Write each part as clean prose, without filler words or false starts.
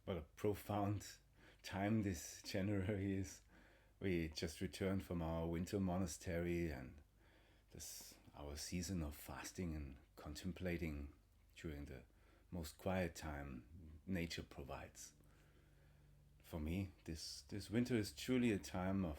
What a profound time this January is. We just returned from our winter monastery and this our season of fasting and contemplating during the most quiet time nature provides. For me, this winter is truly a time of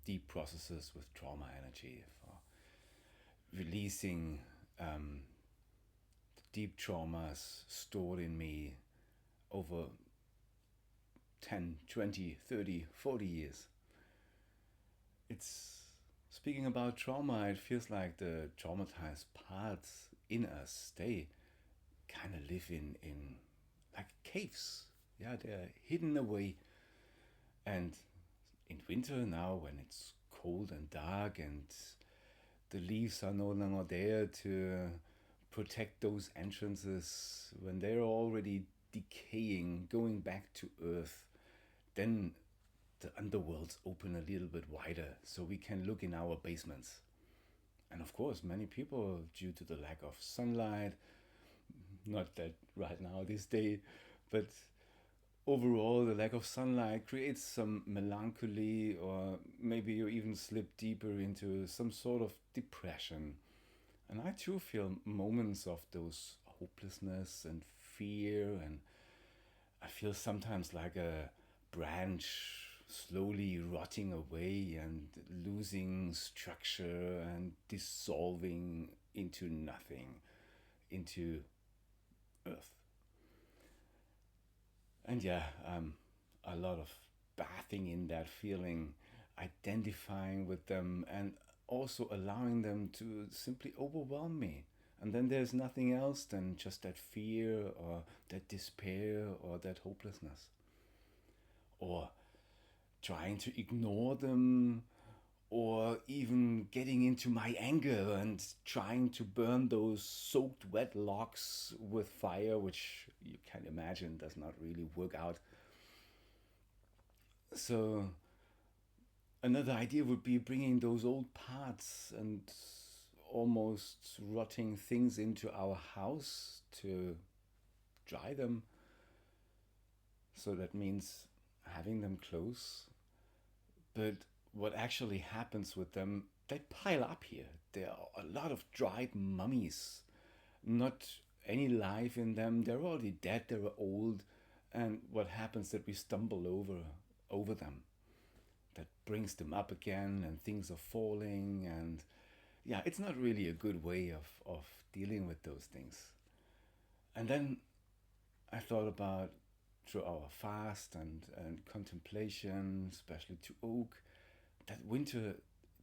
deep processes with trauma energy, for releasing deep traumas stored in me over 10, 20, 30, 40 years. It's speaking about trauma, it feels like the traumatized parts in us, they kind of live in like caves. Yeah, they're hidden away. And in winter now, when it's cold and dark and the leaves are no longer there to protect those entrances, when they're already decaying, going back to earth, then the underworlds open a little bit wider so we can look in our basements. And of course, many people, due to the lack of sunlight, not that right now this day, but overall, the lack of sunlight creates some melancholy, or maybe you even slip deeper into some sort of depression. And I too feel moments of those hopelessness and fear, and I feel sometimes like a branch slowly rotting away and losing structure and dissolving into nothing, into earth. And yeah, a lot of bathing in that feeling, identifying with them, and also allowing them to simply overwhelm me. And then there's nothing else than just that fear or that despair or that hopelessness. Or trying to ignore them, or even getting into my anger and trying to burn those soaked wet logs with fire, which you can imagine does not really work out. So, another idea would be bringing those old parts and almost rotting things into our house to dry them. So, that means having them close. But what actually happens with them, they pile up here. There are a lot of dried mummies, not any life in them. They're already dead, they're old, and what happens that we stumble over them. That brings them up again, and things are falling, and yeah, it's not really a good way of dealing with those things. And then I thought about through our fast and contemplation, especially to oak, that winter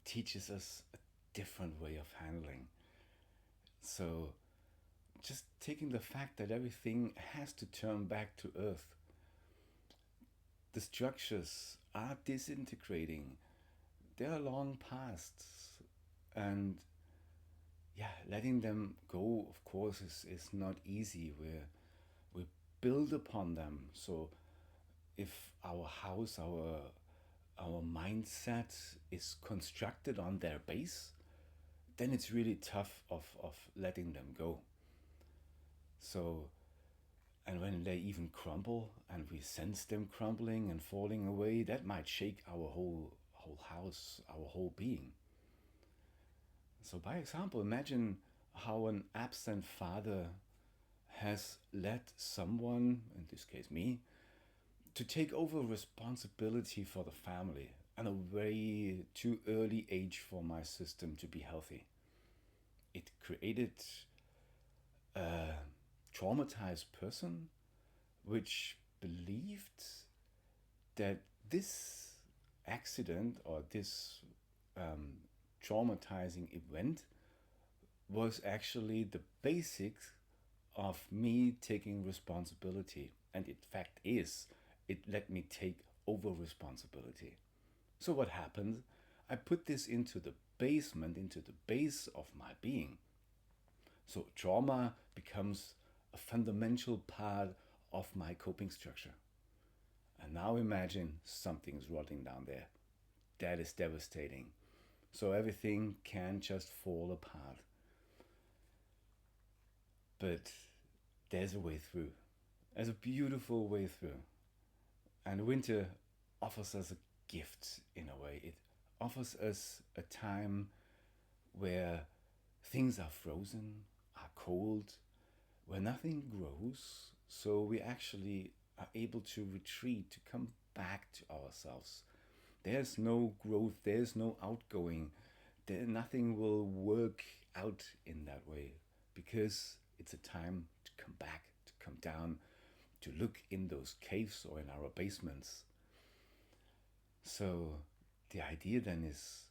teaches us a different way of handling. So just taking the fact that everything has to turn back to earth, the structures are disintegrating, they are long past, and yeah, letting them go, of course, is not easy. We build upon them. So if our house, our mindset is constructed on their base, then it's really tough of letting them go. So, and when they even crumble and we sense them crumbling and falling away, that might shake our whole house, our whole being. So by example, imagine how an absent father has led someone, in this case me, to take over responsibility for the family at a way too early age for my system to be healthy. It created a traumatized person which believed that this accident or this um, traumatizing event was actually the basics of me taking responsibility. And in fact is, it let me take over responsibility. So what happened? I put this into the basement, into the base of my being. So trauma becomes a fundamental part of my coping structure. And now imagine something's rotting down there. That is devastating. So everything can just fall apart. But there's a way through. There's a beautiful way through. And winter offers us a gift in a way. It offers us a time where things are frozen, are cold, where nothing grows. So we actually are able to retreat, to come back to ourselves. There's no growth, there's no outgoing. Nothing will work out in that way because it's a time to come back, to come down, to look in those caves or in our basements. So the idea then is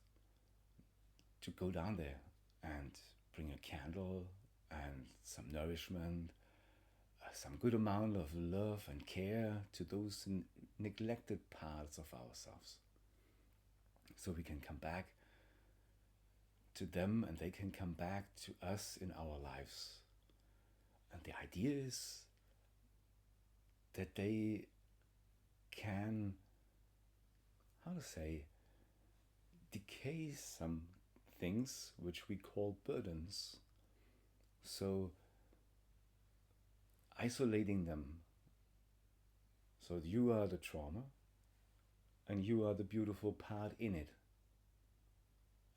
to go down there and bring a candle and some nourishment, some good amount of love and care to those neglected parts of ourselves. So we can come back to them and they can come back to us in our lives. And the idea is that they can, how to say, decay some things which we call burdens. So isolating them. So you are the trauma and you are the beautiful part in it.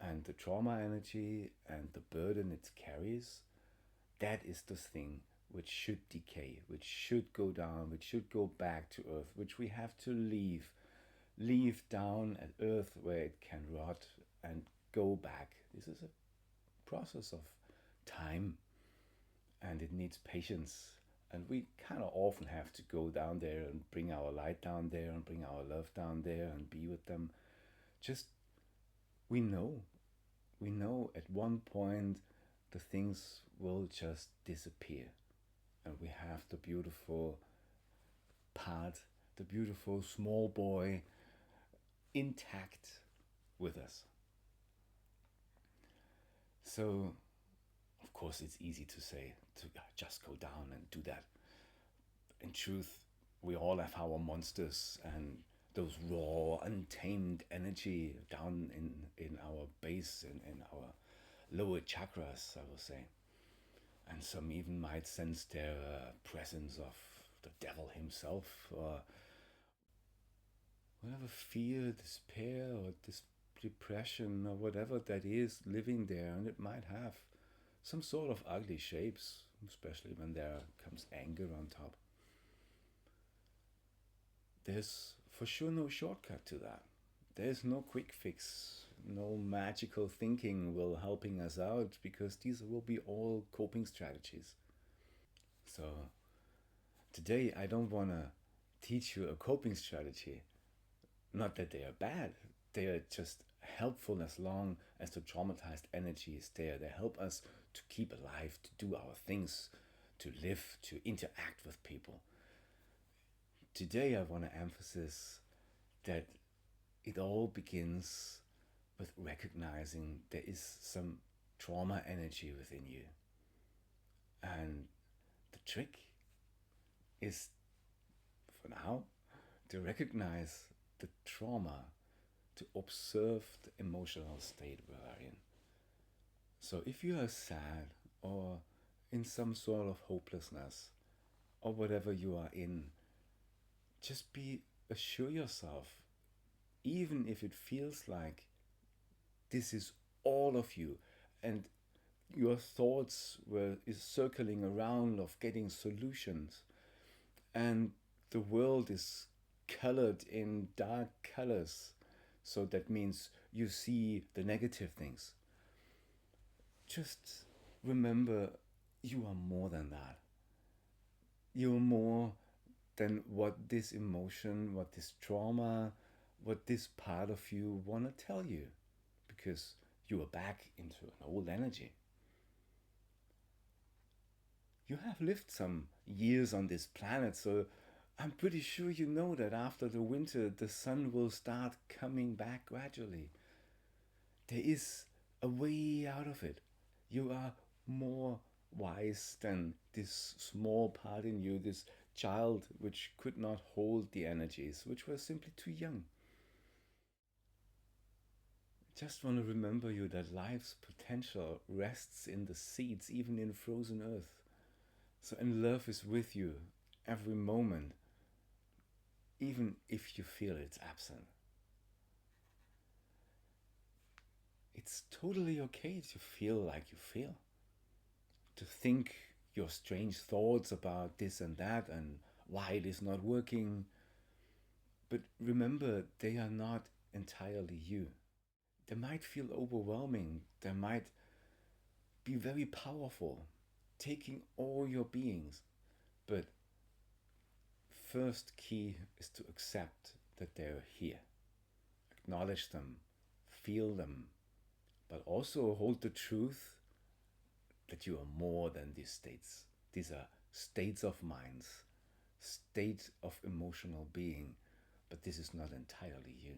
And the trauma energy and the burden it carries, that is the thing which should decay, which should go down, which should go back to earth, which we have to leave down at earth where it can rot and go back. This is a process of time and it needs patience. And we kind of often have to go down there and bring our light down there and bring our love down there and be with them. Just, we know at one point the things will just disappear. And we have the beautiful part, the beautiful small boy intact with us. So, of course, it's easy to say to just go down and do that. In truth, we all have our monsters and those raw, untamed energy down in our base and in our lower chakras, I will say. And some even might sense their presence of the devil himself, or whatever fear, despair, or depression, or whatever that is living there. And it might have some sort of ugly shapes, especially when there comes anger on top. There's for sure no shortcut to that. There's no quick fix, no magical thinking will helping us out because these will be all coping strategies. So today I don't want to teach you a coping strategy. Not that they are bad, they are just helpful as long as the traumatized energy is there. They help us to keep alive, to do our things, to live, to interact with people. Today I want to emphasize that it all begins with recognizing there is some trauma energy within you. And the trick is, for now, to recognize the trauma, to observe the emotional state we are in. So if you are sad or in some sort of hopelessness or whatever you are in, just assure yourself, even if it feels like this is all of you and your thoughts is circling around of getting solutions and the world is colored in dark colors, so that means you see the negative things. Just remember, you are more than that. You're more than what this emotion, what this trauma, what this part of you want to tell you, because you are back into an old energy. You have lived some years on this planet, so I'm pretty sure you know that after the winter the sun will start coming back gradually. There is a way out of it. You are more wise than this small part in you, this child which could not hold the energies, which were simply too young. Just want to remember you that life's potential rests in the seeds, even in frozen earth. So, and love is with you every moment. even if you feel it's absent. It's totally okay to feel like you feel, to think your strange thoughts about this and that and why it is not working. But remember, they are not entirely you. They might feel overwhelming, they might be very powerful, taking all your beings. But first key is to accept that they're here. Acknowledge them, feel them, but also hold the truth that you are more than these states. These are states of minds, state of emotional being, but this is not entirely you.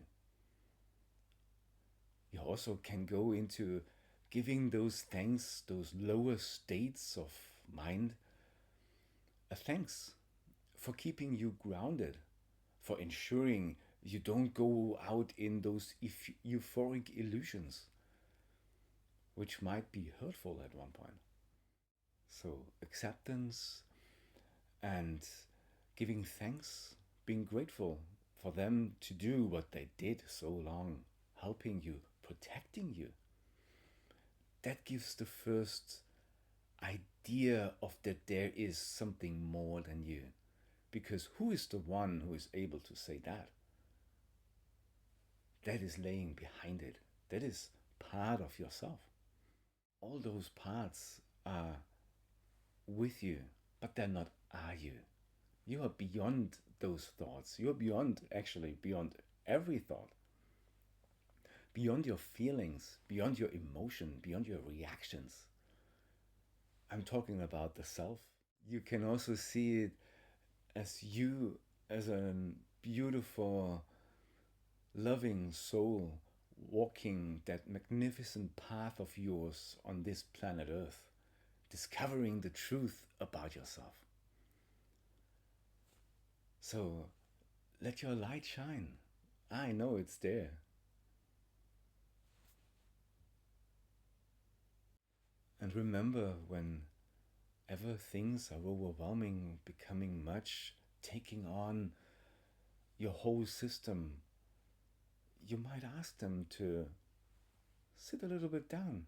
You also can go into giving those thanks, those lower states of mind, a thanks for keeping you grounded, for ensuring you don't go out in those euphoric illusions, which might be hurtful at one point. So, acceptance and giving thanks, being grateful for them to do what they did so long, helping you, protecting you. That gives the first idea of that there is something more than you. Because who is the one who is able to say that? That is laying behind it. That is part of yourself. All those parts are with you, but they're not are you. You are beyond those thoughts. You're beyond, actually, beyond every thought, beyond your feelings, beyond your emotion, beyond your reactions. I'm talking about the self. You can also see it as you, as a beautiful, loving soul walking that magnificent path of yours on this planet Earth, discovering the truth about yourself. So let your light shine. I know it's there. And remember, whenever things are overwhelming, becoming much, taking on your whole system, you might ask them to sit a little bit down,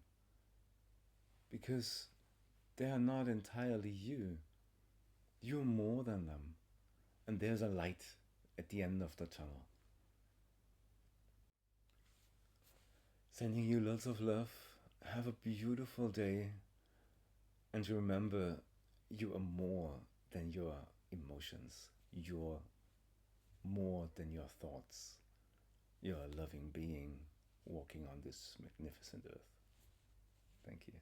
because they are not entirely you. You're more than them. And there's a light at the end of the tunnel. Sending you lots of love. Have a beautiful day. And remember, you are more than your emotions. You're more than your thoughts. You're a loving being walking on this magnificent earth. Thank you.